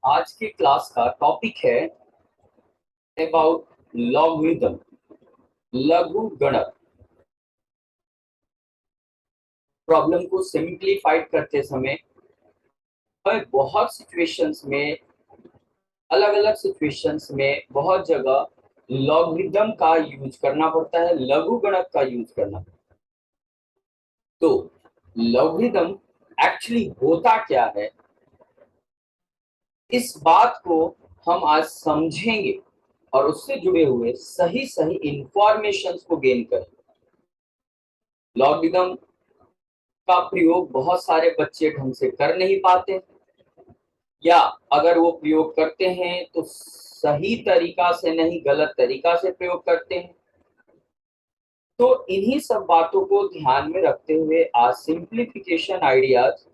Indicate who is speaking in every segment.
Speaker 1: आज की क्लास का टॉपिक है अबाउट लॉगरिथम, लघु गणक। प्रॉब्लम को सिंप्लीफाइड करते समय हमें बहुत सिचुएशंस में, अलग अलग सिचुएशंस में बहुत जगह लॉगरिथम का यूज करना पड़ता है, लघु गणक का यूज करना पड़ता है। तो लॉगरिथम एक्चुअली होता क्या है, इस बात को हम आज समझेंगे और उससे जुड़े हुए सही सही इंफॉर्मेशंस को गेन करेंगे। लॉगरिथम का प्रयोग बहुत सारे बच्चे ढंग से कर नहीं पाते, या अगर वो प्रयोग करते हैं तो सही तरीका से नहीं, गलत तरीका से प्रयोग करते हैं। तो इन्हीं सब बातों को ध्यान में रखते हुए आज सिंप्लीफिकेशन आइडियाज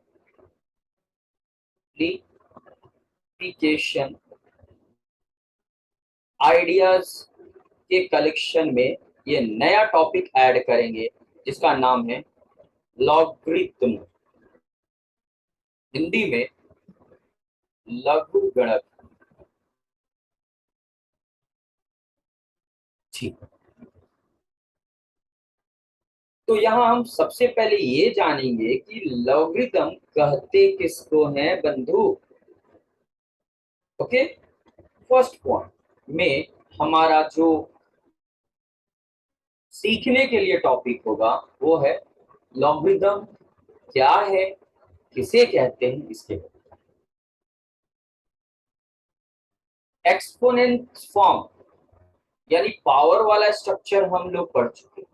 Speaker 1: के कलेक्शन में ये नया टॉपिक ऐड करेंगे जिसका नाम है लॉगरिथम, हिंदी में लघु गणक। ठीक, तो यहाँ हम सबसे पहले ये जानेंगे कि लॉगरिथम कहते किसको हैं बंधु। ओके, फर्स्ट पॉइंट में हमारा जो सीखने के लिए टॉपिक होगा वो है लॉगरिथम क्या है, किसे कहते हैं, इसके बारे में। एक्सपोनेंट फॉर्म यानी पावर वाला स्ट्रक्चर हम लोग पढ़ चुके हैं।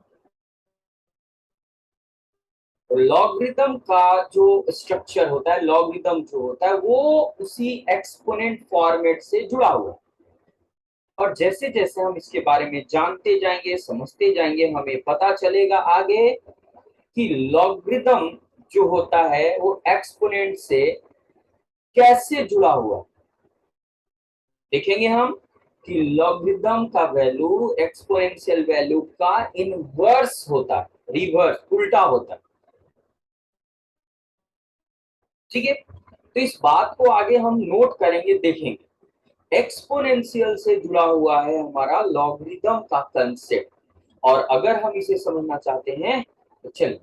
Speaker 1: लॉगरिथम का जो स्ट्रक्चर होता है, लॉगरिथम जो होता है वो उसी एक्सपोनेंट फॉर्मेट से जुड़ा हुआ है। और जैसे जैसे हम इसके बारे में जानते जाएंगे, समझते जाएंगे, हमें पता चलेगा आगे कि लॉगरिथम जो होता है वो एक्सपोनेंट से कैसे जुड़ा हुआ है। देखेंगे हम कि लॉगरिथम का वैल्यू एक्सपोनेंशियल वैल्यू का इनवर्स होता है, रिवर्स, उल्टा होता है। ठीक है, तो इस बात को आगे हम नोट करेंगे, देखेंगे। एक्सपोनेंशियल से जुड़ा हुआ है हमारा लॉगरिथम का कंसेप्ट। और अगर हम इसे समझना चाहते हैं तो चलिए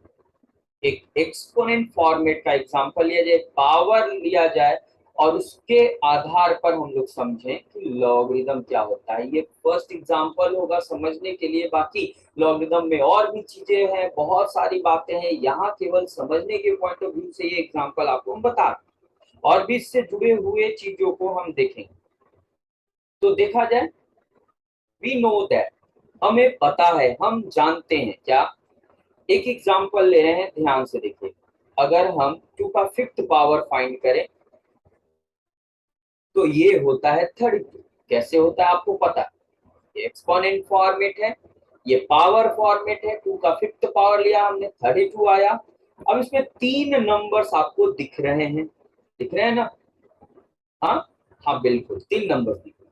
Speaker 1: एक एक्सपोनेंट फॉर्मेट का एग्जांपल लिया जाए, पावर लिया जाए और उसके आधार पर हम लोग समझें कि लॉगरिथम क्या होता है। ये फर्स्ट एग्जांपल होगा समझने के लिए, बाकी लॉगरिथम में और भी चीजें हैं, बहुत सारी बातें हैं। यहाँ केवल समझने के पॉइंट ऑफ व्यू से ये एग्जांपल आपको हम बता रहे हैं, और भी इससे जुड़े हुए चीजों को हम देखेंगे। तो देखा जाए, वी नो दैट, हमें पता है, हम जानते हैं क्या। एक एग्जांपल ले रहे हैं, ध्यान से देखिए। अगर हम 2 का 5th पावर फाइंड करें तो ये होता है 32। कैसे होता है आपको पता है, ये एक्सपोनेंट फॉर्मेट है, ये पावर फॉर्मेट है। 2 का 5th पावर लिया हमने, 32 आया। अब इसमें 3 नंबर्स आपको दिख रहे हैं, दिख रहे हैं ना? हाँ हाँ, बिल्कुल 3 नंबर दिख रहे हैं।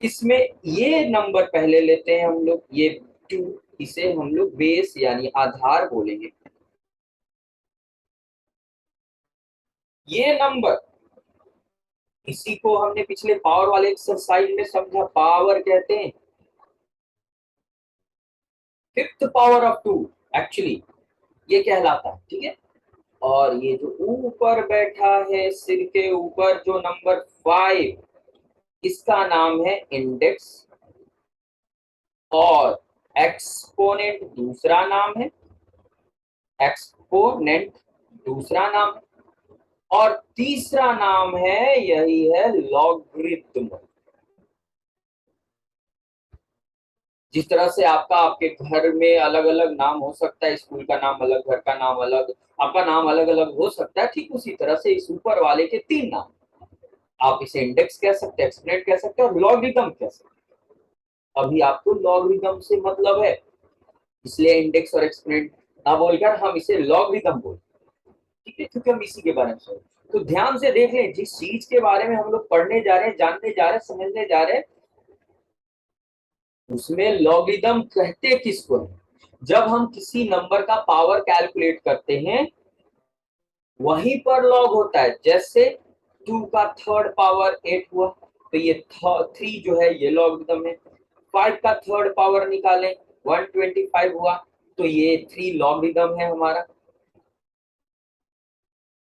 Speaker 1: इसमें ये नंबर पहले लेते हैं हम लोग, ये 2, इसे हम लोग बेस यानी आधार बोलेंगे। ये नंबर, इसी को हमने पिछले पावर वाले एक्सरसाइज में समझा, पावर कहते हैं 5th पावर ऑफ 2, एक्चुअली ये कहलाता है। ठीक है, और ये जो ऊपर बैठा है सिर के ऊपर जो नंबर 5, इसका नाम है इंडेक्स, और एक्सपोनेंट दूसरा नाम है, एक्सपोनेंट दूसरा नाम है, और तीसरा नाम है, यही है लॉगरिथम। जिस तरह से आपका आपके घर में अलग अलग नाम हो सकता है, स्कूल का नाम अलग, घर का नाम अलग, आपका नाम अलग अलग हो सकता है, ठीक उसी तरह से इस ऊपर वाले के 3 नाम। आप इसे इंडेक्स कह सकते हैं, एक्सपोनेंट कह सकते हैं, और लॉगरिथम कह सकते हैं। अभी आपको लॉगरिथम से मतलब है, इसलिए इंडेक्स और एक्सपोनेंट ना बोलकर हम इसे लॉगरिथम बोलते हैं। ठीक है, क्योंकि हम इसी के बारे में सोच। तो ध्यान से देख लें, जिस चीज के बारे में हम लोग पढ़ने जा रहे हैं, जानने जा रहे हैं, समझने जा रहे हैं, उसमें लॉगरिथम कहते किसको है। जब हम किसी नंबर का पावर कैलकुलेट करते हैं वहीं पर लॉग होता है। जैसे 2 का थर्ड पावर 8 हुआ, तो ये 3 जो है ये लॉगरिदम है। 5 का थर्ड पावर निकालें 125 हुआ, तो ये 3 लॉगरिदम है हमारा।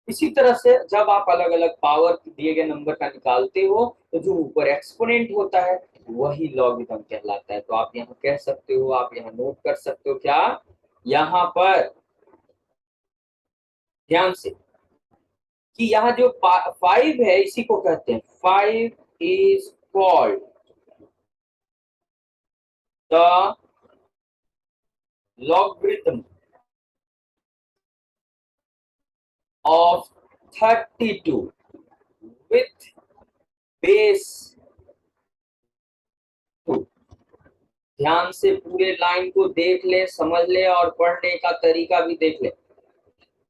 Speaker 1: इसी तरह से जब आप अलग अलग पावर दिए गए नंबर का निकालते हो तो जो ऊपर एक्सपोनेंट होता है वही लॉगरिदम कहलाता है। तो आप यहाँ कह सकते हो, आप यहाँ नोट कर सकते हो क्या, यहाँ पर ध्यान से कि यहाँ जो 5 है इसी को कहते हैं 5 is called the logarithm of 32 with base 2। ध्यान से पूरे लाइन को देख ले, समझ ले और पढ़ने का तरीका भी देख ले।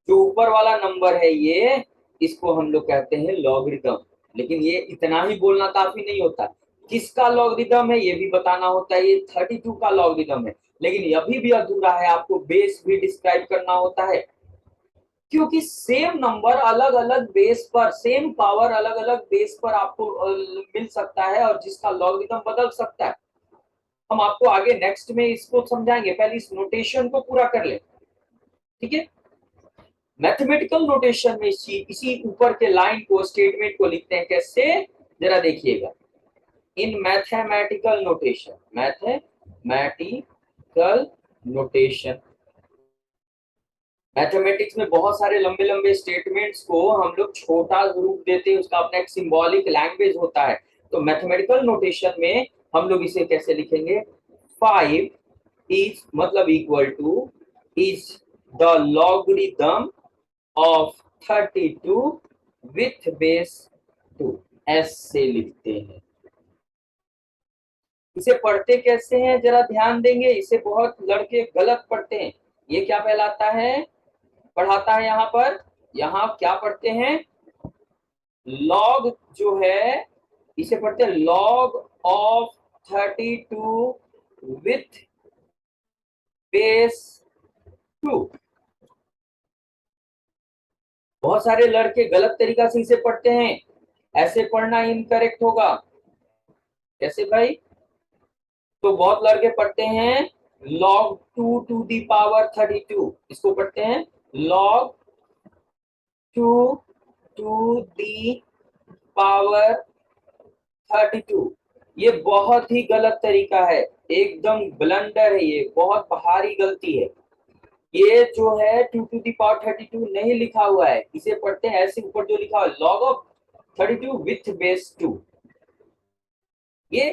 Speaker 1: जो ऊपर वाला नंबर है ये, इसको हम लोग कहते हैं लॉगरिथम। लेकिन ये इतना ही बोलना काफी नहीं होता, किसका लॉगरिथम है ये भी बताना होता है। ये 32 का लॉगरिथम है, लेकिन अभी भी अधूरा है, आपको बेस भी डिस्क्राइब करना होता है। क्योंकि सेम नंबर अलग अलग बेस पर, सेम पावर अलग अलग बेस पर आपको मिल सकता है और जिसका लॉगरिथम बदल सकता है। हम आपको आगे नेक्स्ट में इसको समझाएंगे, पहले इस नोटेशन को पूरा कर ले, ठीक है। मैथमेटिकल नोटेशन में इसी ऊपर के लाइन को, स्टेटमेंट को लिखते हैं कैसे, जरा देखिएगा। इन mathematical notation, mathematical notation, mathematics में बहुत सारे लंबे लंबे स्टेटमेंट्स को हम लोग छोटा रूप देते हैं, उसका अपना एक सिंबॉलिक लैंग्वेज होता है। तो मैथमेटिकल नोटेशन में हम लोग इसे कैसे लिखेंगे, 5 इज मतलब equal two is the logarithm of 32 with base 2, ऐसे लिखते हैं। इसे पढ़ते कैसे हैं जरा ध्यान देंगे, इसे बहुत लड़के गलत पढ़ते हैं। ये क्या कहलाता है, पढ़ाता है यहाँ क्या पढ़ते हैं, लॉग जो है इसे पढ़ते हैं लॉग ऑफ 32 विथ बेस 2। बहुत सारे लड़के गलत तरीका से इसे पढ़ते हैं, ऐसे पढ़ना इनकरेक्ट होगा। कैसे भाई, तो बहुत लड़के पढ़ते हैं log 2 टू दी पावर 32, इसको पढ़ते हैं log 2 टू दी पावर 32। ये बहुत ही गलत तरीका है, एकदम ब्लंडर है, ये बहुत भारी गलती है। ये जो है 2 टू दी पावर 32 नहीं लिखा हुआ है, इसे पढ़ते हैं ऐसे ऊपर जो लिखा हुआ है log ऑफ 32 विथ बेस 2, ये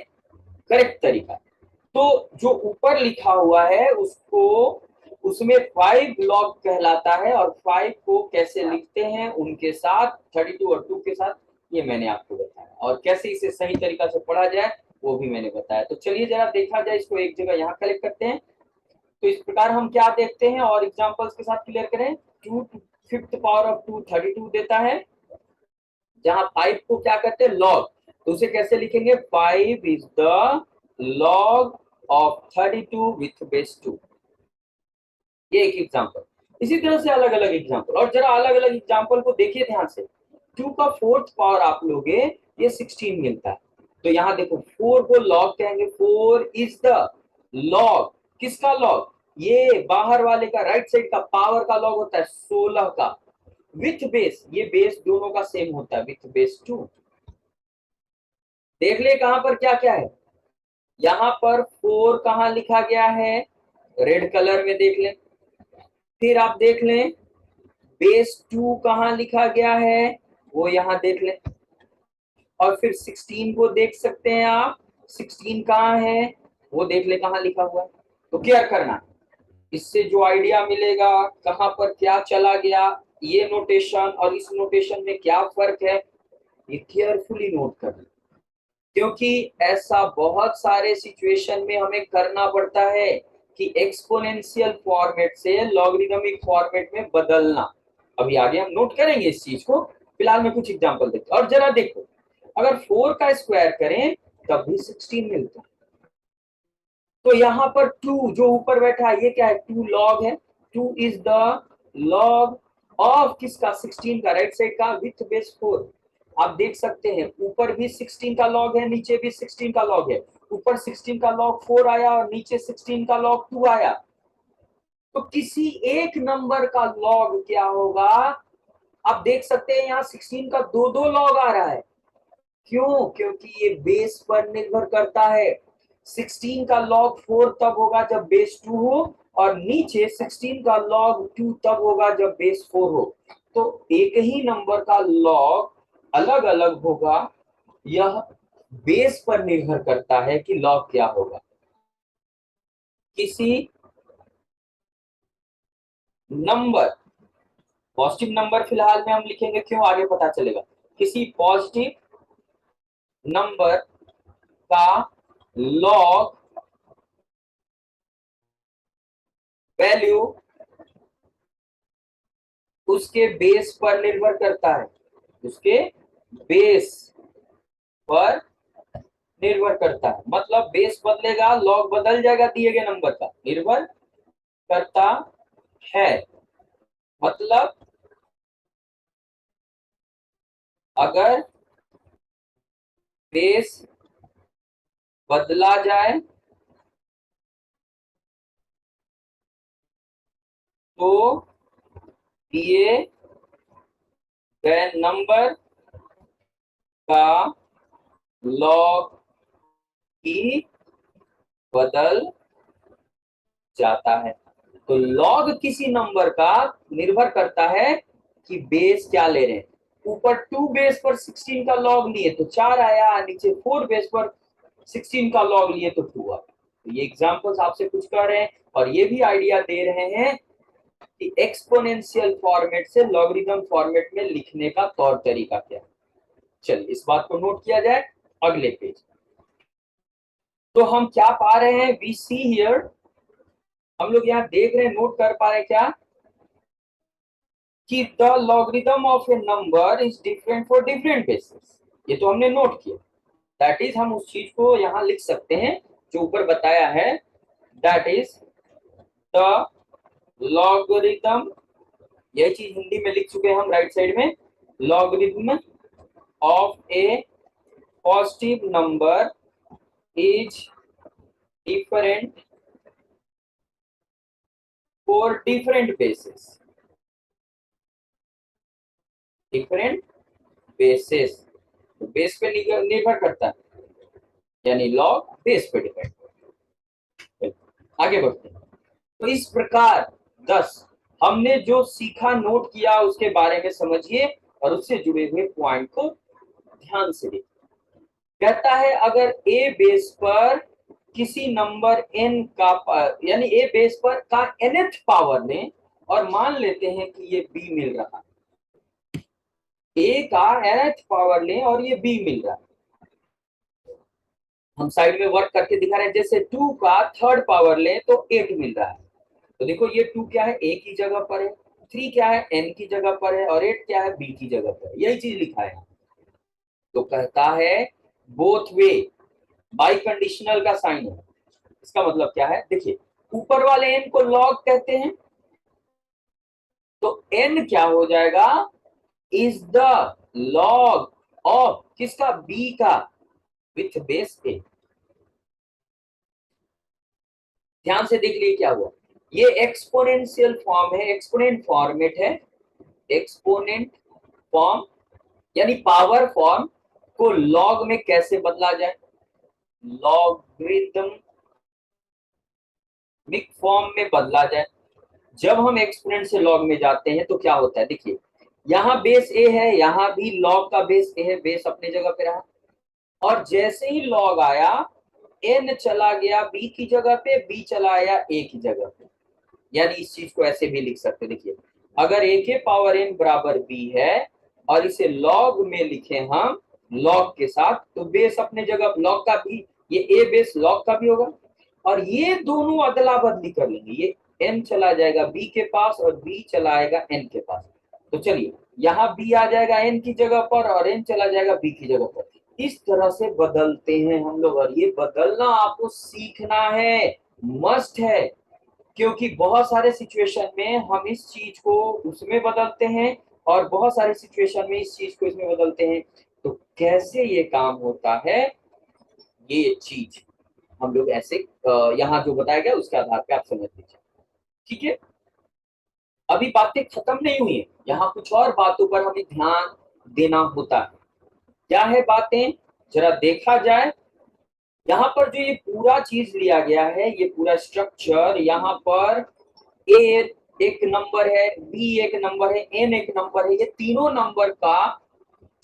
Speaker 1: करेक्ट तरीका है। तो जो ऊपर लिखा हुआ है उसको, उसमें 5 लॉग कहलाता है और 5 को कैसे लिखते हैं उनके साथ 32 और 2 के साथ, ये मैंने आपको बताया। और कैसे इसे सही तरीका से पढ़ा जाए वो भी मैंने बताया। तो चलिए जरा देखा जाए, इसको एक जगह यहाँ कलेक्ट करते हैं। तो इस प्रकार हम क्या देखते हैं और एग्जांपल्स के साथ क्लियर करें। 2 5th पावर ऑफ 2 32 देता है, जहां 5 को क्या कहते हैं लॉग, तो उसे कैसे लिखेंगे, 5 is the log of 32 with base 2। ये एक एग्जांपल। इसी तरह से अलग अलग एग्जांपल, और जरा अलग अलग एग्जांपल को देखिए ध्यान से। 2 का 4th पावर आप लोगे ये 16 मिलता है, तो यहाँ देखो 4 को लॉग कहेंगे, 4 इज द लॉग, किसका लॉग, ये बाहर वाले का, राइट साइड का पावर का लॉग होता है 16 का, विथ बेस, ये बेस दोनों का सेम होता है, विथ बेस 2। देख ले कहां पर क्या क्या है, यहाँ पर 4 कहाँ लिखा गया है, रेड कलर में देख लें। फिर आप देख लें बेस 2 कहाँ लिखा गया है, वो यहाँ देख लें। और फिर 16 को देख सकते हैं आप, 16 कहाँ है वो देख ले कहाँ लिखा हुआ है। तो केयर करना, इससे जो आइडिया मिलेगा कहाँ पर क्या चला गया, ये नोटेशन और इस नोटेशन में क्या फर्क है, ये केयरफुली नोट करना। क्योंकि ऐसा बहुत सारे सिचुएशन में हमें करना पड़ता है कि एक्सपोनेंशियल फॉर्मेट से लॉगरिदमिक फॉर्मेट में बदलना। अभी आगे हम नोट करेंगे इस चीज को, फिलहाल मैं कुछ एग्जांपल देखता हूं। और जरा देखो, अगर 4 का स्क्वायर करें तब भी 16 मिलता है। तो यहाँ पर 2 जो ऊपर बैठा है ये क्या है, 2 लॉग है, 2 इज द लॉग ऑफ किसका, 16 का, राइट साइड का, विथ बेस 4। आप देख सकते हैं ऊपर भी 16 का लॉग है, नीचे भी 16 का लॉग है। ऊपर 16 का लॉग 4 आया और नीचे 16 का लॉग 2 आया। तो किसी एक नंबर का लॉग क्या होगा? आप देख सकते हैं यहाँ 16 का दो दो लॉग आ रहा है। क्यों? क्योंकि ये बेस पर निर्भर करता है। 16 का लॉग 4 तब होगा जब बेस 2 हो, और नीचे 16 का लॉग 2 तब होगा जब बेस 4 हो। तो एक ही नंबर का लॉग अलग अलग होगा। यह बेस पर निर्भर करता है कि लॉग क्या होगा। किसी नंबर, पॉजिटिव नंबर फिलहाल में हम लिखेंगे, क्यों आगे पता चलेगा। किसी पॉजिटिव नंबर का लॉग वैल्यू उसके बेस पर निर्भर करता है। उसके बेस पर निर्भर करता है, मतलब बेस बदलेगा लॉग बदल जाएगा दिए गए नंबर का, निर्भर करता है। मतलब अगर बेस बदला जाए तो दिए गए नंबर का लॉग ही बदल जाता है। तो लॉग किसी नंबर का निर्भर करता है कि बेस क्या ले रहे हैं। ऊपर 2 बेस पर 16 का लॉग लिए तो 4 आया, नीचे 4 बेस पर 16 का लॉग लिए तो 2 आया। तो ये एग्जांपल्स आपसे कुछ कर रहे हैं और ये भी आइडिया दे रहे हैं कि एक्सपोनेंशियल फॉर्मेट से लॉगरिथम फॉर्मेट में लिखने का तौर तरीका क्या है। चलिए इस बात को नोट किया जाए। अगले पेज तो हम क्या पा रहे हैं, वी सी हियर, हम लोग यहाँ देख रहे हैं, नोट कर पा रहे हैं क्या कि the logarithm of A number is different for different basis. ये तो हमने नोट किया। दैट इज हम उस चीज को यहाँ लिख सकते हैं जो ऊपर बताया है। दैट इज द लॉगरिथम, यही चीज हिंदी में लिख चुके हैं हम राइट साइड में। Logarithm of A positive number is different for different basis. Different basis, तो बेस पे निर्भर करता है, यानी लॉग बेस पे डिपेंड। आगे बढ़ते हैं। तो इस प्रकार 10 हमने जो सीखा नोट किया उसके बारे में समझिए और उससे जुड़े हुए पॉइंट को ध्यान से देखिए। कहता है अगर ए बेस पर किसी नंबर n का यानी ए बेस पर का nth पावर लें और मान लेते हैं कि ये b मिल रहा है। a का nth पावर लें और ये b मिल रहा है। हम साइड में वर्क करके दिखा रहे हैं, जैसे 2 का थर्ड पावर लें तो 8 मिल रहा है। तो देखो ये 2 क्या है, a की जगह पर है, 3 क्या है, n की जगह पर है, और 8 क्या है, b की जगह पर है। यही चीज लिखा है। तो कहता है बोथ वे, बाई कंडीशनल का साइन है। इसका मतलब क्या है, देखिए ऊपर वाले n को लॉग कहते हैं, तो n क्या हो जाएगा, इज द लॉग ऑफ किसका, b का, विथ बेस a। ध्यान से देख लीजिए क्या हुआ, ये एक्सपोनेंशियल फॉर्म है, एक्सपोनेंट फॉर्मेट है। एक्सपोनेंट फॉर्म यानी पावर फॉर्म को लॉग में कैसे बदला जाए, लॉगरिथमिक फॉर्म में बदला जाए। जब हम एक्सपोनेंट से लॉग में जाते हैं तो क्या होता है, देखिए यहाँ बेस ए है, यहाँ भी लॉग का बेस ए है, बेस अपनी जगह पे रहा, और जैसे ही लॉग आया एन चला गया बी की जगह पे, बी चला आया ए की जगह पे। यानी इस चीज को ऐसे भी लिख सकते, देखिए अगर ए के पावर एन बराबर बी है और इसे लॉग में लिखे हम लॉग के साथ, तो बेस अपने जगह लॉग का भी, ये ए बेस लॉग का भी होगा, और ये दोनों अदला बदली कर लेंगे, ये n चला जाएगा b के पास और b चला आएगा n के पास। तो चलिए यहाँ b आ जाएगा n की जगह पर और n चला जाएगा b की जगह पर। इस तरह से बदलते हैं हम लोग, और ये बदलना आपको सीखना है, मस्ट है, क्योंकि बहुत सारे सिचुएशन में हम इस चीज को उसमें बदलते हैं और बहुत सारे सिचुएशन में इस चीज को इसमें बदलते हैं। तो कैसे ये काम होता है, ये चीज हम लोग ऐसे यहाँ जो बताया गया उसके आधार पे आप समझ लीजिए। ठीक है, अभी बातें खत्म नहीं हुई है, यहाँ कुछ और बातों पर हमें ध्यान देना होता है। क्या है बातें, जरा देखा जाए। यहाँ पर जो ये पूरा चीज लिया गया है, ये पूरा स्ट्रक्चर, यहाँ पर ए एक नंबर है, बी एक नंबर है, एन एक नंबर है, ये तीनों नंबर का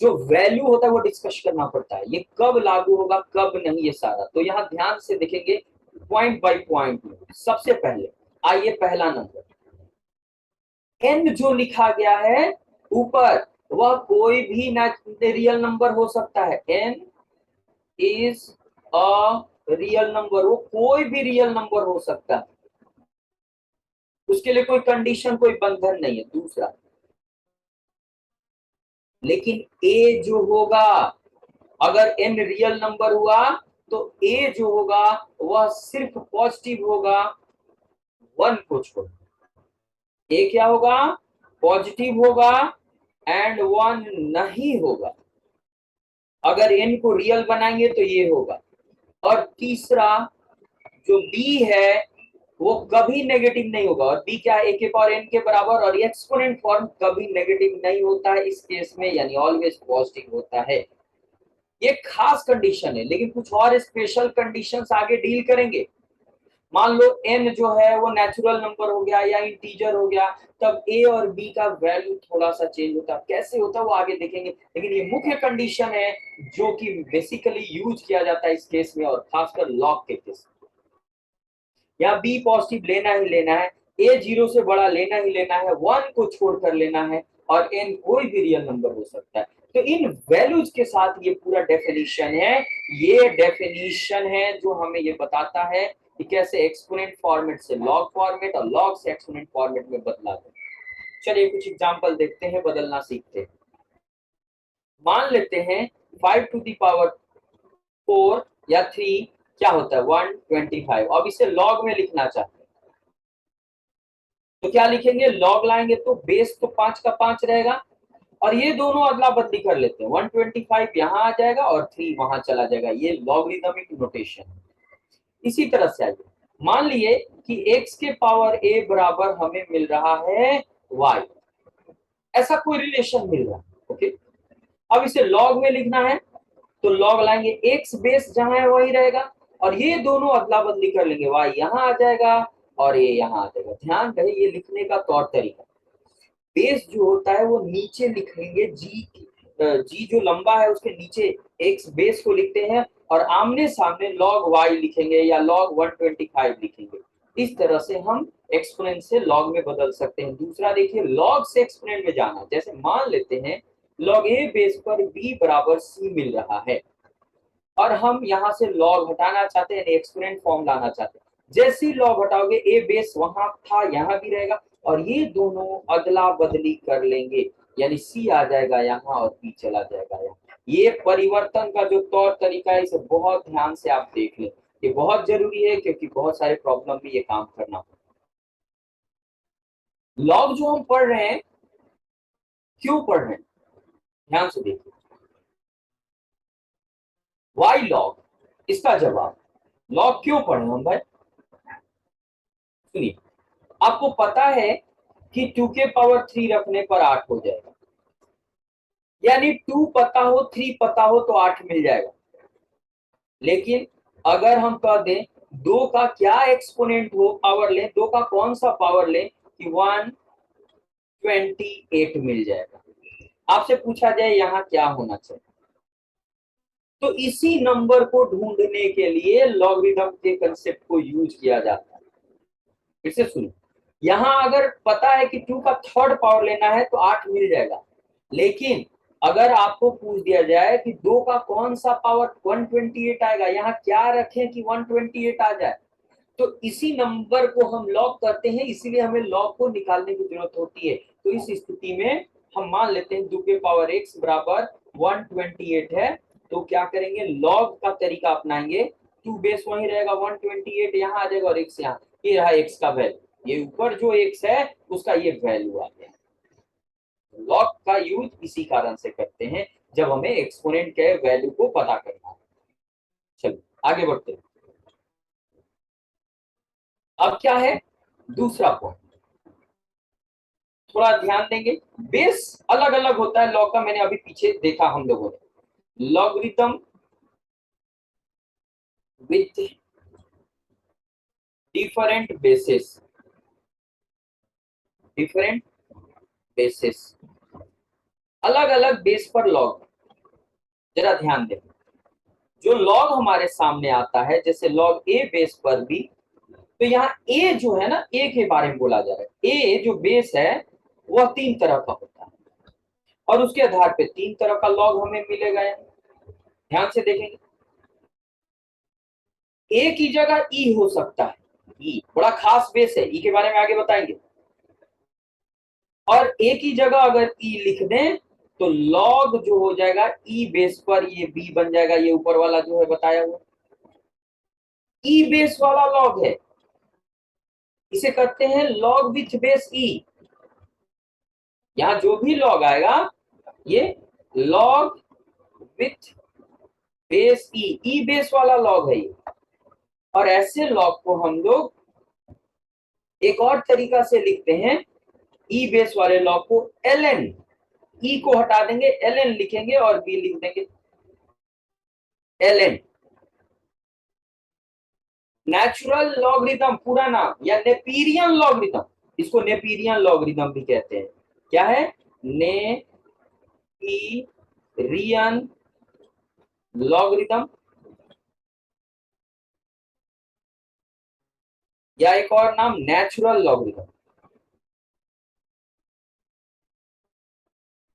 Speaker 1: जो वैल्यू होता है वो डिस्कस करना पड़ता है। ये कब लागू होगा कब नहीं, ये सारा तो यहाँ ध्यान से देखेंगे पॉइंट बाय पॉइंट। सबसे पहले आइए, पहला नंबर एन जो लिखा गया है ऊपर, वह कोई भी रियल नंबर हो सकता है। N is a real number, वो कोई भी रियल नंबर हो सकता है, उसके लिए कोई कंडीशन कोई बंधन नहीं है। दूसरा, लेकिन ए जो होगा, अगर एन रियल नंबर हुआ तो ए जो होगा वह सिर्फ पॉजिटिव होगा, वन को छोड़। ए क्या होगा, पॉजिटिव होगा एंड वन नहीं होगा। अगर एन को रियल बनाएंगे तो ये होगा। और तीसरा जो बी है वो कभी नेगेटिव नहीं होगा, और बी क्या है, ए के पावर एन के बराबर, और एक्सपोनेंट फॉर्म कभी नेगेटिव नहीं होता है इस केस में, यानी ऑलवेज पॉजिटिव होता है। ये खास कंडीशन है, लेकिन कुछ और स्पेशल कंडीशंस आगे डील करेंगे। मान लो n जो है वो नेचुरल नंबर हो गया या इंटीजर हो गया, तब a और b का वैल्यू थोड़ा सा चेंज होता है। कैसे होता है वो आगे देखेंगे, लेकिन ये मुख्य कंडीशन है जो कि बेसिकली यूज किया जाता है इस केस में, और खासकर लॉग के केस में। यहाँ b पॉजिटिव लेना ही लेना है, a जीरो से बड़ा लेना ही लेना है, वन को छोड़कर लेना है, और n कोई भी रियल नंबर हो सकता है। तो इन वैल्यूज के साथ ये पूरा डेफिनेशन है, ये डेफिनेशन है जो हमें ये बताता है कि कैसे एक्सपोनेंट फॉर्मेट से लॉग फॉर्मेट और लॉग से एक्सपोनेंट फॉर्मेट में बदला जाए। चलिए कुछ एग्जांपल देखते हैं, बदलना सीखते हैं। मान लेते हैं 5 टू द पावर 4 या 3 क्या होता है 125। अब इसे लॉग में लिखना चाहते हैं तो क्या लिखेंगे, लॉग लाएंगे तो बेस तो 5 का 5 रहेगा, और ये दोनों अदला बदली कर लेते हैं, 125 यहाँ आ जाएगा और 3 वहां चला जाएगा। ये लॉगरिदमिक नोटेशन। इसी तरह से आइए, मान लिए कि x के पावर a बराबर हमें मिल रहा है y, ऐसा कोई रिलेशन मिल रहा है। ओके, अब इसे लॉग में लिखना है तो लॉग लाएंगे, x बेस जहां है वही रहेगा, और ये दोनों अदला बदली कर लेंगे, y यहाँ आ जाएगा और ये यहाँ आ जाएगा। ध्यान रहे ये लिखने का तौर तरीका, बेस जो होता है वो नीचे लिखेंगे, जी जो लंबा है उसके नीचे एक्स बेस को लिखते हैं, और आमने सामने लॉग वाई लिखेंगे या लॉग 125 लिखेंगे। इस तरह से हम एक्सपोनेंट से लॉग में बदल सकते हैं। दूसरा देखिए, लॉग से एक्सपोनेंट में जाना, जैसे मान लेते हैं लॉग ए बेस पर बी बराबर सी मिल रहा है, और हम यहाँ से लॉग हटाना चाहते हैं, एक्सपोनेंट फॉर्म लाना चाहते हैं। जैसे ही लॉग हटाओगे ए बेस वहां था यहाँ भी रहेगा, और ये दोनों अदला बदली कर लेंगे, यानी सी आ जाएगा यहाँ और बी चला जाएगा यहाँ। ये परिवर्तन का जो तौर तरीका है इसे बहुत ध्यान से आप देख लें, ये बहुत जरूरी है क्योंकि बहुत सारे प्रॉब्लम में ये काम करना। लॉग जो हम पढ़ रहे हैं, क्यों पढ़ रहे हैं, ध्यान से देखिए। वाई लॉग, इसका जवाब, लॉग क्यों पढ़ रहे हैं हम भाई, सुनिए। आपको पता है कि 2 के पावर 3 रखने पर 8 हो जाएगा, यानी 2 पता हो 3 पता हो तो 8 मिल जाएगा। लेकिन अगर हम कह दें 2 का क्या एक्सपोनेंट हो, पावर लें, 2 का कौन सा पावर लें कि 128 मिल जाएगा। आपसे पूछा जाए यहाँ क्या होना चाहिए, तो इसी नंबर को ढूंढने के लिए लॉगरिथम के कंसेप्ट को यूज किया जाता है। फिर से सुनिए, यहाँ अगर पता है कि 2 का थर्ड पावर लेना है तो 8 मिल जाएगा, लेकिन अगर आपको पूछ दिया जाए कि 2 का कौन सा पावर 128 आएगा, यहाँ क्या रखें कि 128 आ जाए, तो इसी नंबर को हम लॉग करते हैं, इसीलिए हमें लॉग को निकालने की जरूरत होती है। तो इस स्थिति में हम मान लेते हैं 2 के पावर x बराबर 128 है, तो क्या करेंगे, लॉग का तरीका अपनाएंगे। 2 बेस वही रहेगा, 128 यहाँ आ जाएगा और x यहाँ, ये रहा x का वैल्यू, ये ऊपर जो x है उसका ये वैल्यू आ गया। लॉग का यूज इसी कारण से करते हैं जब हमें एक्सपोनेंट के वैल्यू को पता करना है। चलो आगे बढ़ते हैं। अब क्या है दूसरा पॉइंट, थोड़ा ध्यान देंगे। बेस अलग अलग होता है लॉग का, मैंने अभी पीछे देखा हम लोगों ने। Logarithm with different basis, different basis, अलग अलग बेस पर लॉग। जरा ध्यान दें, जो लॉग हमारे सामने आता है जैसे लॉग ए बेस पर भी, तो यहाँ ए जो है ना, ए के बारे में बोला जा रहा है। ए जो बेस है वह 3 तरह का होता है और उसके आधार पे 3 तरह का लॉग हमें मिलेगा। ध्यान से देखेंगे, ए की जगह ई हो सकता है। ई बड़ा खास बेस है, ई के बारे में आगे बताएंगे। और ए की जगह अगर ई लिख दें तो लॉग जो हो जाएगा ई बेस पर, ये बी बन जाएगा, ये ऊपर वाला जो है बताया हुआ ई बेस वाला लॉग है। इसे कहते हैं लॉग विथ बेस ई। यहां जो भी लॉग आएगा ये log with base E, E base वाला लॉग है ये। और ऐसे लॉग को हम लोग एक और तरीका से लिखते हैं, ई बेस वाले लॉग को एल एन, ई को हटा देंगे एल एन लिखेंगे और बी लिख देंगे एल एन। नेचुरल लॉगरिथम पूरा नाम, या नेपीरियन लॉगरिथम, इसको नेपीरियन लॉगरिथम भी कहते हैं। क्या है? नेपीरियन लॉगरिथम, या एक और नाम नेचुरल लॉगरिथम।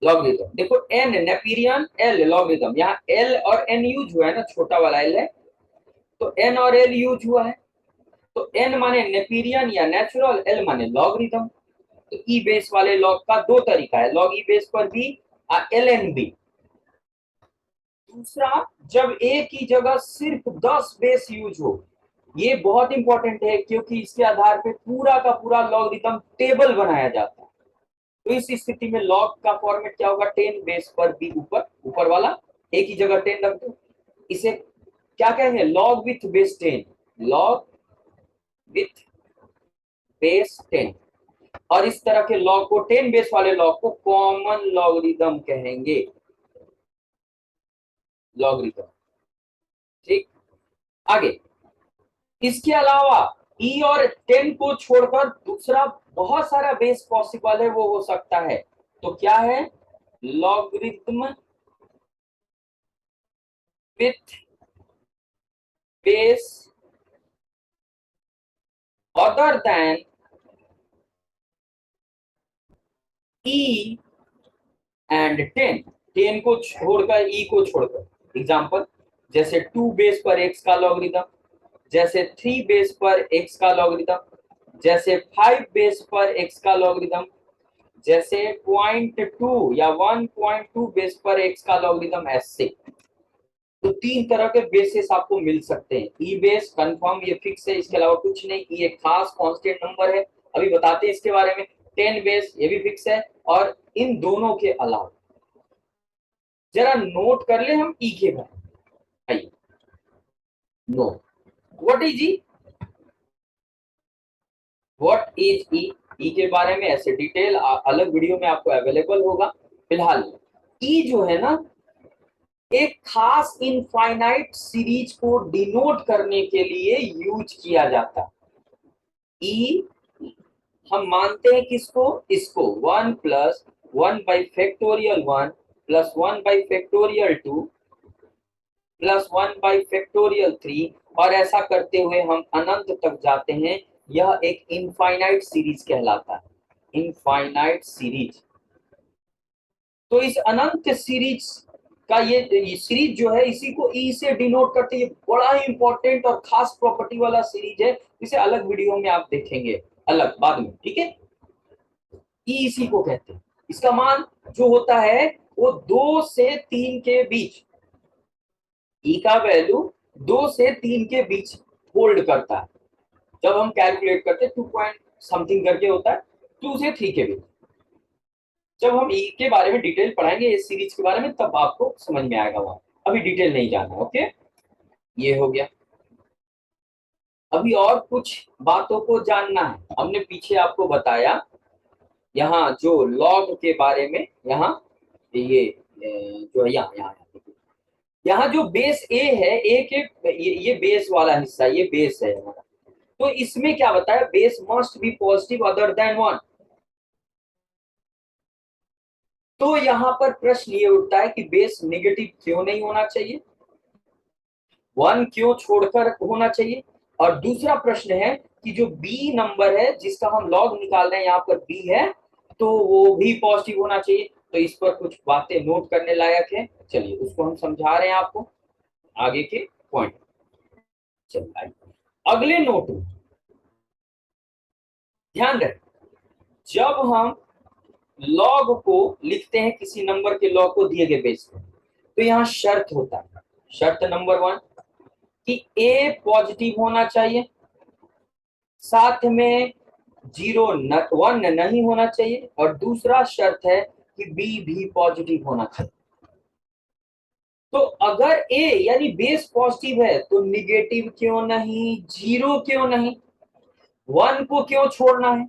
Speaker 1: लॉगरिथम देखो, एन नेपीरियन, एल लॉगरिथम, यहाँ एल और एन यूज हुआ है ना, छोटा वाला एल है तो एन और एल यूज हुआ है। तो एन माने नेपीरियन या नेचुरल, एल माने लॉगरिथम। तो ई बेस वाले लॉग का 2 तरीका है, लॉग ई बेस पर भी और एल एन बी। दूसरा, जब ए की जगह सिर्फ 10 बेस यूज हो, ये बहुत इंपॉर्टेंट है क्योंकि इसके आधार पे पूरा का पूरा लॉगरिथम टेबल बनाया जाता है। तो इस स्थिति में लॉग का फॉर्मेट क्या होगा? 10 बेस पर बी, ऊपर ऊपर वाला ए की जगह 10 रख दो। इसे क्या कहेंगे? Log with base 10, log with base 10। और इस तरह के लॉग को, 10 बेस वाले लॉग को कॉमन लॉगरिथम कहेंगे, लॉगरिथम। ठीक, आगे इसके अलावा ई और 10 को छोड़कर दूसरा बहुत सारा बेस पॉसिबल है, वो हो सकता है। तो क्या है? Logarithm with base other than E and 10, 10 को छोड़कर, ई को छोड़कर। एग्जांपल, जैसे 2 बेस पर एक्स का लॉगरिथम, जैसे 3 बेस पर एक्स का लॉगरिथम, जैसे 5 बेस पर एक्स का लॉगरिथम, जैसे 0.2 या 1.2 बेस पर एक्स का लॉगरिथम, ऐसे। तो 3 तरह के बेसिस आपको मिल सकते हैं। ई बेस कंफर्म, ये फिक्स है, इसके अलावा कुछ नहीं। ई एक खास कांस्टेंट नंबर है, अभी बताते हैं इसके बारे में। 10 बेस ये भी फिक्स है। और इन दोनों के अलावा जरा नोट कर ले हम ई के बारे में। आइए, know, what is E? What is E? E के बारे में ऐसे डिटेल अलग वीडियो में आपको अवेलेबल होगा। फिलहाल ई जो है ना, एक खास इनफाइनाइट सीरीज को डिनोट करने के लिए यूज किया जाता है। ई हम मानते हैं किसको? इसको 1 प्लस 1/(1) प्लस 1/(2) प्लस 1/(3), और ऐसा करते हुए हम अनंत तक जाते हैं। यह एक इनफाइनाइट सीरीज कहलाता है, इनफाइनाइट सीरीज। तो इस अनंत सीरीज का ये सीरीज जो है, इसी को ई से डिनोट करते हैं। ये बड़ा ही इंपॉर्टेंट और खास प्रॉपर्टी वाला सीरीज है, इसे अलग वीडियो में आप देखेंगे, अलग बाद में, ठीक है। ई इसी को कहते हैं। इसका मान जो होता है वो 2 से 3 के बीच, ई का वैल्यू 2 से 3 के बीच होल्ड करता है। जब हम कैलकुलेट करते हैं 2 पॉइंट समथिंग करके होता है, 2 से 3 के बीच। जब हम ई के बारे में डिटेल पढ़ाएंगे, इस सीरीज के बारे में, तब आपको समझ में आएगा वहां, अभी डिटेल नहीं जाना। ओके, ये हो गया। अभी और कुछ बातों को जानना है। हमने पीछे आपको बताया यहाँ जो लॉग के बारे में, यहाँ ये जो है यहाँ यहाँ यहाँ जो बेस ए है, ए के ये बेस वाला हिस्सा, ये बेस है हमारा। तो इसमें क्या बताया, base must be positive other than 1। तो यहाँ पर प्रश्न ये उठता है कि बेस नेगेटिव क्यों नहीं होना चाहिए, 1 क्यों छोड़कर होना चाहिए। और दूसरा प्रश्न है कि जो बी नंबर है जिसका हम लॉग निकाल रहे हैं, यहाँ पर बी है, तो वो भी पॉजिटिव होना चाहिए। तो इस पर कुछ बातें नोट करने लायक है, चलिए उसको हम समझा रहे हैं आपको आगे के पॉइंट। चलिए अगले नोट में ध्यान रखें, जब हम लॉग को लिखते हैं, किसी नंबर के लॉग को दिए गए बेस में, तो यहाँ शर्त होता है। शर्त नंबर 1 कि ए पॉजिटिव होना चाहिए, साथ में 1 नहीं होना चाहिए, और दूसरा शर्त है कि बी भी पॉजिटिव होना चाहिए। तो अगर ए यानी बेस पॉजिटिव है तो निगेटिव क्यों नहीं, 0 क्यों नहीं, 1 को क्यों छोड़ना है,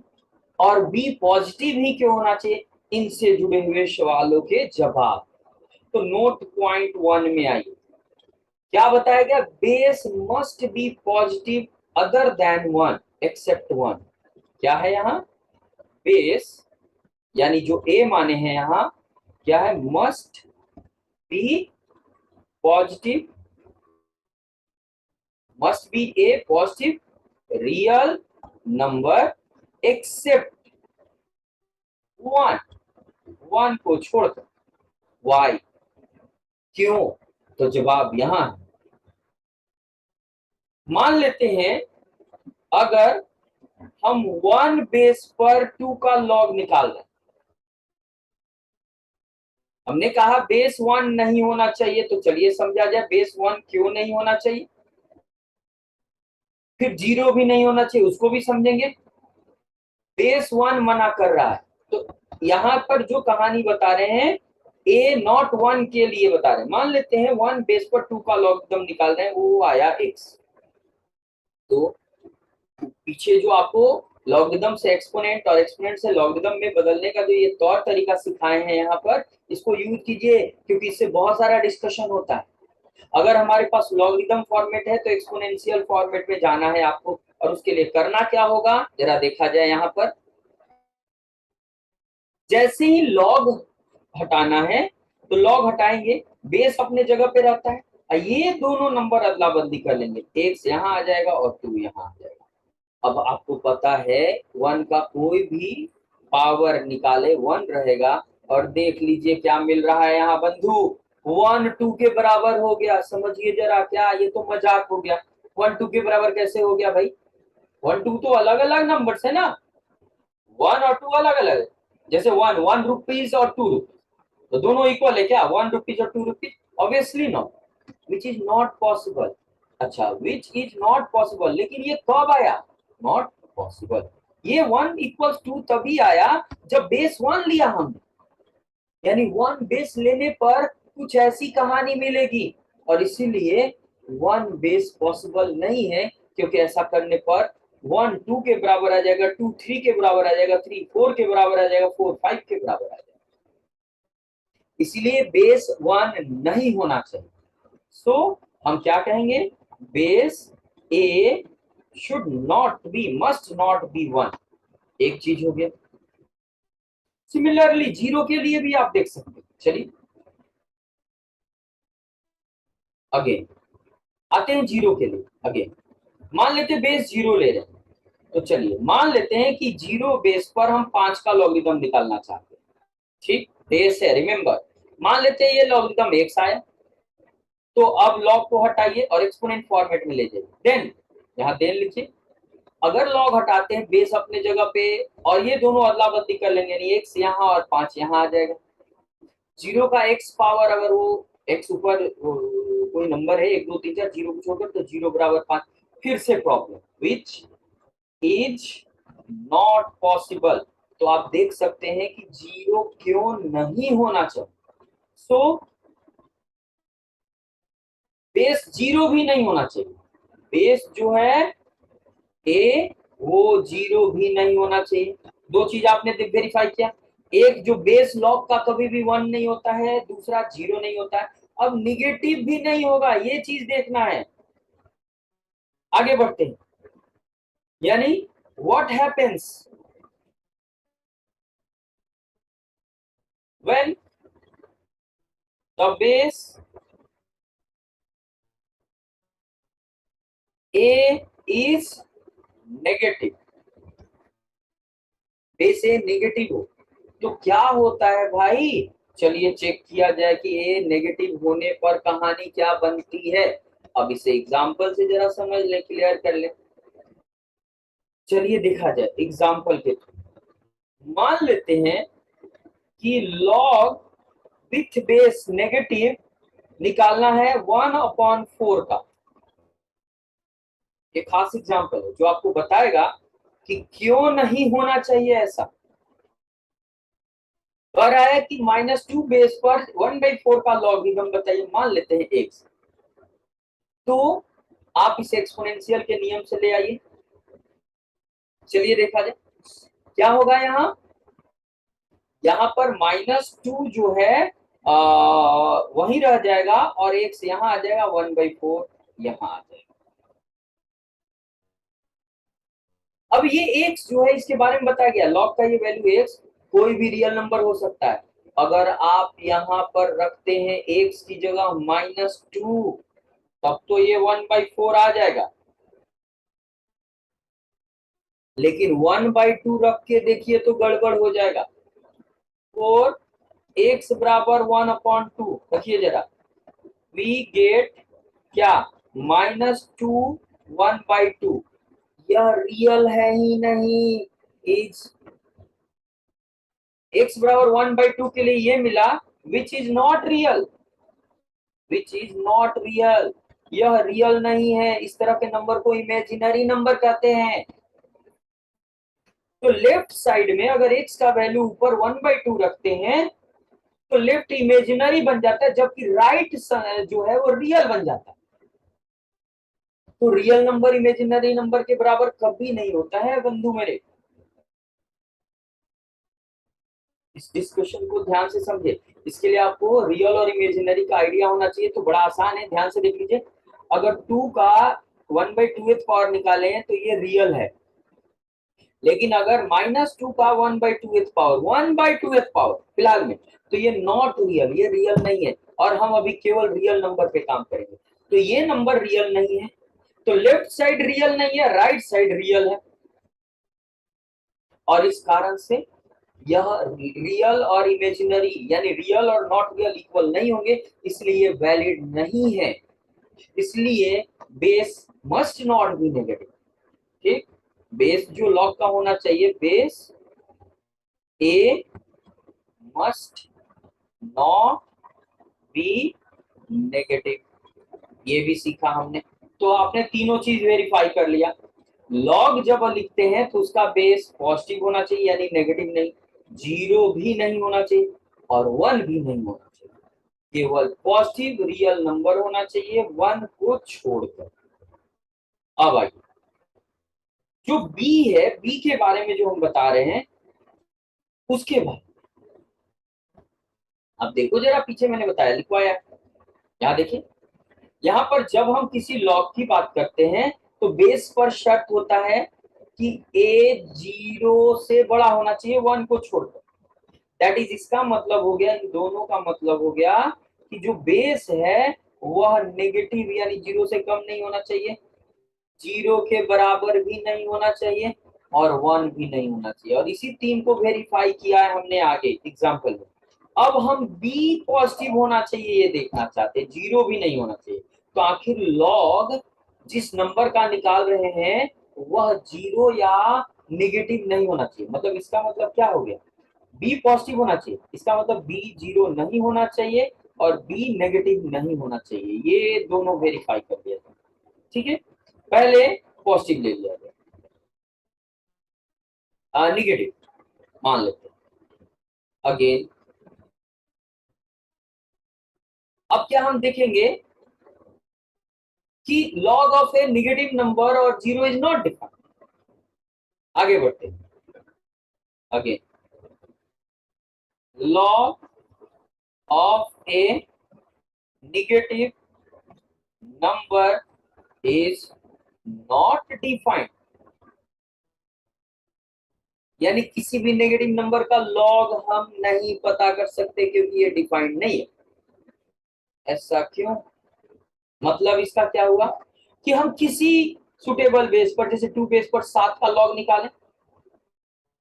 Speaker 1: और बी पॉजिटिव ही क्यों होना चाहिए, इनसे जुड़े हुए सवालों के जवाब। तो नोट पॉइंट 1 में आइए, क्या बताया गया, base must be positive other than 1 except 1। क्या है यहाँ, बेस यानी जो ए माने हैं यहाँ, क्या है, must be positive, must be A positive real number except 1 को छोड़कर। वाई, क्यों, तो जवाब यहां है। मान लेते हैं अगर हम 1 बेस पर 2 का लॉग निकाल रहे हैं, हमने कहा बेस 1 नहीं होना चाहिए, तो चलिए समझा जाए बेस 1 क्यों नहीं होना चाहिए, फिर 0 भी नहीं होना चाहिए, उसको भी समझेंगे। बेस 1 मना कर रहा है, तो यहां पर जो कहानी बता रहे हैं ए नॉट 1 के लिए बता रहे हैं। मान लेते हैं 1 बेस पर 2 का लॉगरिथम निकाल रहे हैं, वो आया x। तो पीछे जो आपको लॉगरिथम से एक्सपोनेंट और एक्सपोनेंट से लॉगरिथम में बदलने का जो ये तौर तरीका सिखाए हैं यहाँ पर, इसको यूज कीजिए, क्योंकि इससे बहुत सारा डिस्कशन होता है। अगर हमारे पास लॉगरिथम फॉर्मेट है तो एक्सपोनेंशियल फॉर्मेट में जाना है आपको, और उसके लिए करना क्या होगा, जरा देखा जाए यहाँ पर। जैसे ही लॉग हटाना है तो लॉग हटाएंगे, बेस अपने जगह पे रहता है, और ये दोनों नंबर अदला बदली कर लेंगे, x यहाँ आ जाएगा और 2 यहाँ आ जाएगा। अब आपको पता है 1 का कोई भी पावर निकाले 1 रहेगा, और देख लीजिए क्या मिल रहा है यहाँ बंधु, 1 2 के बराबर हो गया। समझिए जरा, क्या ये तो मजाक हो गया, 1 2 के बराबर कैसे हो गया भाई, 1 2 तो अलग अलग नंबर्स है ना, 1 और 2 अलग अलग है। जैसे 1 रुपीज और 2 रुपीज, तो दोनों इक्वल है क्या, 1 रुपीज और 2 rupees, obviously not, which is not possible. अच्छा, विच इज नॉट पॉसिबल, लेकिन ये कब आया, नॉट पॉसिबल। ये 1 इक्वल्स 2 तभी आया जब बेस 1 लिया हमने, यानी 1 बेस लेने पर कुछ ऐसी कहानी मिलेगी, और इसीलिए 1 बेस पॉसिबल नहीं है, क्योंकि ऐसा करने पर 1 2 के बराबर आ जाएगा, 2 3 के बराबर आ जाएगा, 3 4 के बराबर आ जाएगा, 4 5 के बराबर आ जाएगा। इसीलिए बेस 1 नहीं होना चाहिए। सो हम क्या कहेंगे, base A should not be, must not be 1। एक चीज हो गया। सिमिलरली 0 के लिए भी आप देख सकते हैं। चलिए अगेन आते हैं 0 के लिए। अगेन मान लेते हैं बेस 0 ले रहे हैं, तो चलिए मान लेते हैं कि 0 बेस पर हम 5 का लॉगरिथम निकालना चाहते हैं। ठीक, बेस है, रिमेंबर, मान लेते हैं ये लॉगरिथम x आया, तो अब लॉग को हटाइए और एक्सपोनेंट फॉर्मेट में ले जाइए। देन यहाँ देन लिखिए, अगर लॉग हटाते हैं बेस अपने जगह पे, और ये दोनों अदला बदली कर लेंगे, यानी x यहाँ और 5 यहाँ आ जाएगा। 0 का x पावर, अगर वो x ऊपर कोई नंबर है 1 2 3 4, 0 को छोड़कर, तो 0 बराबर 5। फिर से problem, which is not possible, तो आप देख सकते हैं कि जीरो क्यों नहीं होना चाहिए। सो बेस जीरो भी नहीं होना चाहिए, बेस जो है ए वो जीरो भी नहीं होना चाहिए। दो चीज आपने वेरीफाई किया, एक जो बेस लॉग का कभी भी वन नहीं होता है, दूसरा जीरो नहीं होता है। अब निगेटिव भी नहीं होगा, ये चीज देखना है। आगे बढ़ते हैं, यानी what happens when the base A is negative, base A negative हो तो क्या होता है भाई। चलिए चेक किया जाए कि ए नेगेटिव होने पर कहानी क्या बनती है। अब इसे एग्जांपल से जरा समझ ले, क्लियर कर ले। चलिए देखा जाए एग्जांपल के थ्रू। मान लेते हैं कि लॉग विथ बेस नेगेटिव निकालना है 1/4 का। एक खास एग्जांपल है जो आपको बताएगा कि क्यों नहीं होना चाहिए ऐसा। कह रहा है कि -2 बेस पर 1/4 का लॉगरिथम बताइए, मान लेते हैं x। तो आप इसे एक्सपोनेंशियल के नियम से ले आइए। चलिए देखा जाए क्या होगा। यहाँ पर -2 जो है वही रह जाएगा और x यहाँ आ जाएगा, 1/4 यहाँ आ जाएगा। अब ये x जो है इसके बारे में बताया गया, लॉग का ये वैल्यू x कोई भी रियल नंबर हो सकता है। अगर आप यहाँ पर रखते हैं x की जगह -2 तब तो ये 1/4 आ जाएगा। लेकिन 1/2 रख के देखिए तो गड़बड़ हो जाएगा। और x बराबर 1/2 रखिए जरा, वी गेट क्या, -2 1/2। यह रियल है ही नहीं। इज x बराबर 1/2 के लिए ये मिला, which is not real, which is not real. यह रियल नहीं है, इस तरह के नंबर को इमेजिनरी नंबर कहते हैं। तो लेफ्ट साइड में अगर x का वैल्यू ऊपर 1/2 रखते हैं तो लेफ्ट इमेजिनरी बन जाता है, जबकि राइट जो है वो रियल बन जाता है। तो रियल नंबर इमेजिनरी नंबर के बराबर कभी नहीं होता है बंधु मेरे। इस डिस्कशन को ध्यान से समझे। इसके लिए आपको रियल और इमेजिनरी का आइडिया होना चाहिए। तो बड़ा आसान है, ध्यान से देख लीजिए। अगर 2 का 1/2 पावर निकाले तो ये रियल है, लेकिन अगर -2 का 1/2 पावर 1/2 पावर फिलहाल में, तो ये नॉट रियल, ये रियल नहीं है। और हम अभी केवल रियल नंबर पे काम करेंगे। तो ये नंबर रियल नहीं है, तो लेफ्ट साइड रियल नहीं है, राइट साइड रियल है। और इस कारण से यह रियल और इमेजिनरी यानी रियल और नॉट रियल इक्वल नहीं होंगे, इसलिए वैलिड नहीं है। इसलिए base must not be negative. ठीक, बेस जो लॉग का होना चाहिए, base A must not be negative, ये भी सीखा हमने। तो आपने तीनों चीज वेरीफाई कर लिया। लॉग जब लिखते हैं तो उसका बेस पॉजिटिव होना चाहिए यानी नेगेटिव नहीं, जीरो भी नहीं होना चाहिए और वन भी नहीं होना चाहिए, केवल पॉजिटिव रियल नंबर होना चाहिए वन को छोड़कर। अब आइए, जो बी है, बी के बारे में जो हम बता रहे हैं उसके बाद अब देखो जरा, पीछे मैंने बताया लिखवाया, यहाँ देखिए। यहाँ पर जब हम किसी लॉग की बात करते हैं तो बेस पर शर्त होता है कि ए जीरो से बड़ा होना चाहिए वन को छोड़कर। दैट इज, इसका मतलब हो गया, इन दोनों का मतलब हो गया कि जो बेस है वह नेगेटिव यानी जीरो से कम नहीं होना चाहिए, जीरो के बराबर भी नहीं होना चाहिए और वन भी नहीं होना चाहिए। और इसी तीन को वेरीफाई किया है हमने आगे एग्जाम्पल में। अब हम बी पॉजिटिव होना चाहिए ये देखना चाहते हैं, जीरो भी नहीं होना चाहिए। तो आखिर लॉग जिस नंबर का निकाल रहे हैं वह जीरो या निगेटिव नहीं होना चाहिए। मतलब इसका मतलब क्या हो गया, बी पॉजिटिव होना चाहिए, इसका मतलब बी जीरो नहीं होना चाहिए और बी नेगेटिव नहीं होना चाहिए। ये दोनों वेरीफाई कर दिया था। ठीक है, पहले पॉजिटिव ले लिया गया, निगेटिव। मान लेते हैं अगेन। अब क्या हम देखेंगे कि log of A negative number और जीरो इज नॉट डिफाइंड। आगे बढ़ते हैं again. log of A negative number is not defined, यानी किसी भी नेगेटिव नंबर का लॉग हम नहीं पता कर सकते क्योंकि ये डिफाइंड नहीं है। ऐसा क्यों? मतलब इसका क्या हुआ कि हम किसी सुटेबल बेस पर, जैसे 2 बेस पर 7 का लॉग निकालें,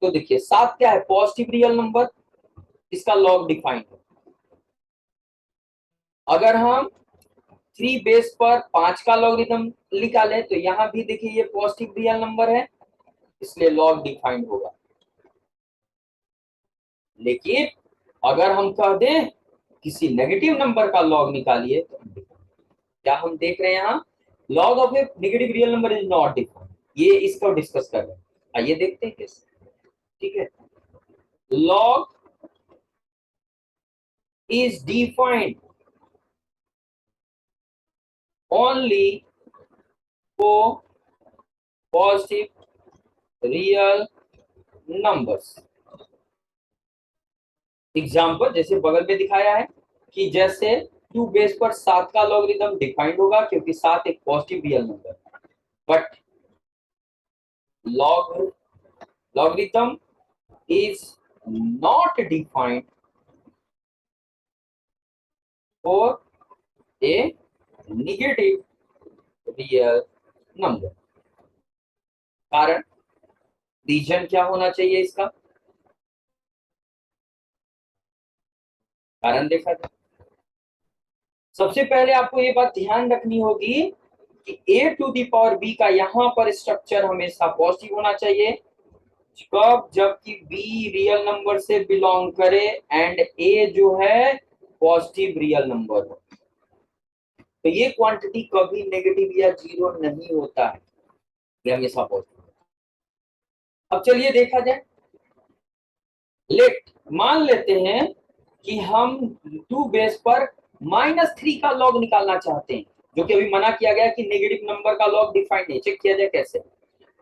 Speaker 1: तो देखिए 7 क्या है? पॉजिटिव रियल नंबर, इसका लॉग डिफाइंड है। अगर हम 3 बेस पर 5 का लॉगरिथम निकालें तो यहां भी देखिए ये पॉजिटिव रियल नंबर है, इसलिए लॉग डिफाइंड होगा। लेकिन अगर हम कह दें किसी नेगेटिव नंबर का लॉग निकालिए, तो क्या हम देख रहे हैं यहाँ? Log of A negative real number is not defined. ये इसको डिस्कस कर रहे हैं, आइए देखते हैं कैसे। ठीक है, log is defined only for positive real numbers. Example जैसे बगल में दिखाया है कि जैसे 2 बेस पर 7 का लॉगरिथम डिफाइंड होगा क्योंकि 7 एक पॉजिटिव रियल नंबर है, but log logarithm is not defined for a negative real number। कारण, रीजन क्या होना चाहिए इसका? कारण देखा जाए, सबसे पहले आपको ये बात ध्यान रखनी होगी कि a to the power b का यहाँ पर स्ट्रक्चर हमेशा पॉजिटिव होना चाहिए। कब? जबकि b रियल नंबर से बिलोंग करे एंड a जो है पॉजिटिव रियल नंबर हो, तो ये क्वांटिटी कभी नेगेटिव या जीरो नहीं होता है, ये हमेशा पॉजिटिव। अब चलिए देखा जाए, लेट मान लेते हैं कि हम 2 बेस पर -3 का लॉग निकालना चाहते हैं, जो कि अभी मना किया गया कि नेगेटिव नंबर का लॉग डिफाइंड नहीं। चेक किया जाए कैसे।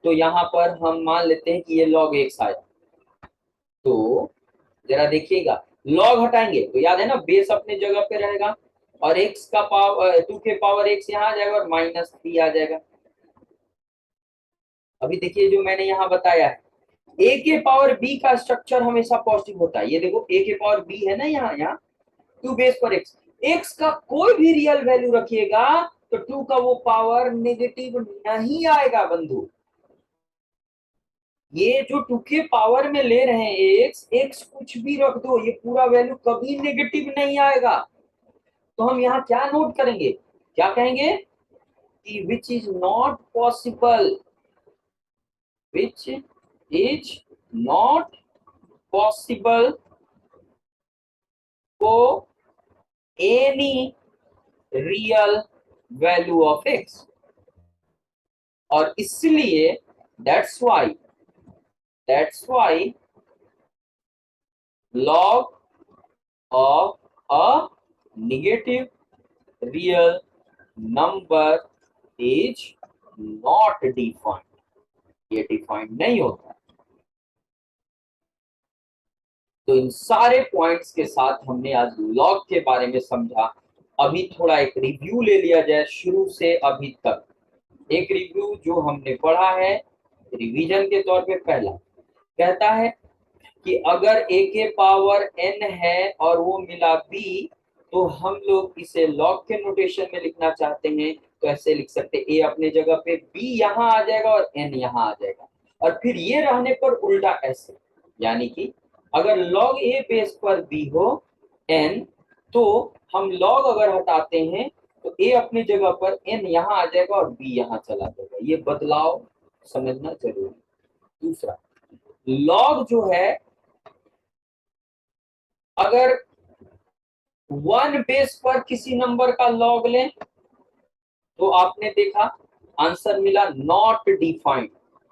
Speaker 1: तो यहाँ पर हम मान लेते हैं कि ये लॉग x आया, तो जरा देखिएगा, लॉग हटाएंगे तो याद है ना, बेस अपने जगह पे रहेगा और x का पावर 2 के पावर x यहाँ आ जाएगा और -3 आ जाएगा। अभी देखिए जो मैंने यहाँ बताया है, a के पावर b का स्ट्रक्चर हमेशा पॉजिटिव होता है। ये देखो a के पावर b है ना, यहाँ 2 बेस पर x का कोई भी रियल वैल्यू रखिएगा तो 2 का वो पावर नेगेटिव नहीं आएगा बंधु। ये जो 2 के पावर में ले रहे हैं x कुछ भी रख दो, ये पूरा वैल्यू कभी नेगेटिव नहीं आएगा। तो हम यहाँ क्या नोट करेंगे, क्या कहेंगे कि which is not possible, which is not possible for any real value of x। और इसलिए that's why log of a negative real number is not defined, ये डिफाइंड नहीं होता। तो इन सारे पॉइंट्स के साथ हमने आज लॉग के बारे में समझा। अभी थोड़ा एक रिव्यू ले लिया जाए शुरू से अभी तक। एक रिव्यू जो हमने पढ़ा है रिवीजन के तौर पे, पहला कहता है कि अगर a के पावर n है और वो मिला b, तो हम लोग इसे लॉग के नोटेशन में लिखना चाहते हैं तो ऐसे लिख सकते हैं, a अपने जगह पे, b यहाँ आ जाएगा और n यहाँ आ जाएगा। और फिर ये रहने पर उल्टा ऐसे, यानी कि अगर log a बेस पर b हो n, तो हम log अगर हटाते हैं तो a अपनी जगह पर n यहाँ आ जाएगा और b यहाँ चला जाएगा। ये बदलाव समझना जरूरी। दूसरा, log जो है अगर 1 बेस पर किसी नंबर का log लें तो आपने देखा आंसर मिला नॉट डिफाइंड,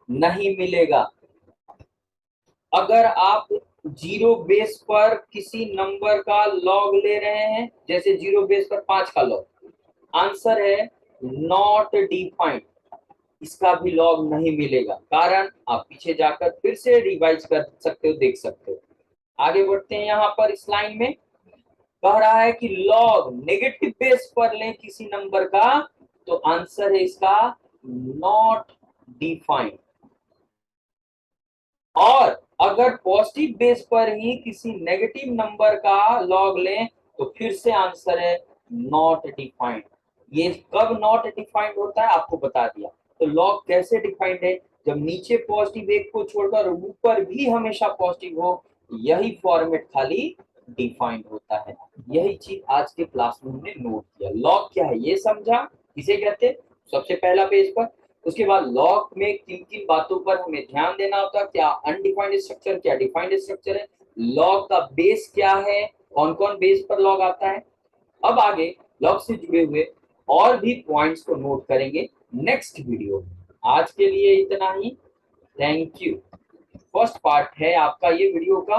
Speaker 1: नहीं मिलेगा। अगर आप जीरो बेस पर किसी नंबर का लॉग ले रहे हैं, जैसे जीरो बेस पर 5 का लॉग, आंसर है नॉट डिफाइंड, इसका भी लॉग नहीं मिलेगा। कारण आप पीछे जाकर फिर से रिवाइज कर सकते हो, देख सकते हो। आगे बढ़ते हैं, यहाँ पर इस लाइन में कह रहा है कि लॉग नेगेटिव बेस पर लें किसी नंबर का, तो आंसर है इसका नॉट डिफाइंड। और अगर पॉजिटिव बेस पर ही किसी नेगेटिव नंबर का लॉग लें, तो फिर से आंसर है नॉट डिफाइंड। ये कब नॉट डिफाइंड होता है आपको बता दिया। तो लॉग कैसे डिफाइंड है, जब नीचे पॉजिटिव एक को छोड़कर ऊपर भी हमेशा पॉजिटिव हो, यही फॉर्मेट खाली डिफाइंड होता है। यही चीज आज के क्लास में हमने नोट किया। लॉग क्या है ये समझा, किसे कहते हैं, सबसे पहला पेज पर। उसके बाद लॉग में किन किन बातों पर हमें ध्यान देना होता है, क्या अनडिफाइंड स्ट्रक्चर, क्या डिफाइंड स्ट्रक्चर है, लॉग का बेस क्या है, कौन कौन बेस पर लॉग आता है। अब आगे लॉग से जुड़े हुए और भी पॉइंट्स को नोट करेंगे नेक्स्ट वीडियो में। आज के लिए इतना ही। Thank you. फर्स्ट पार्ट है आपका ये वीडियो का।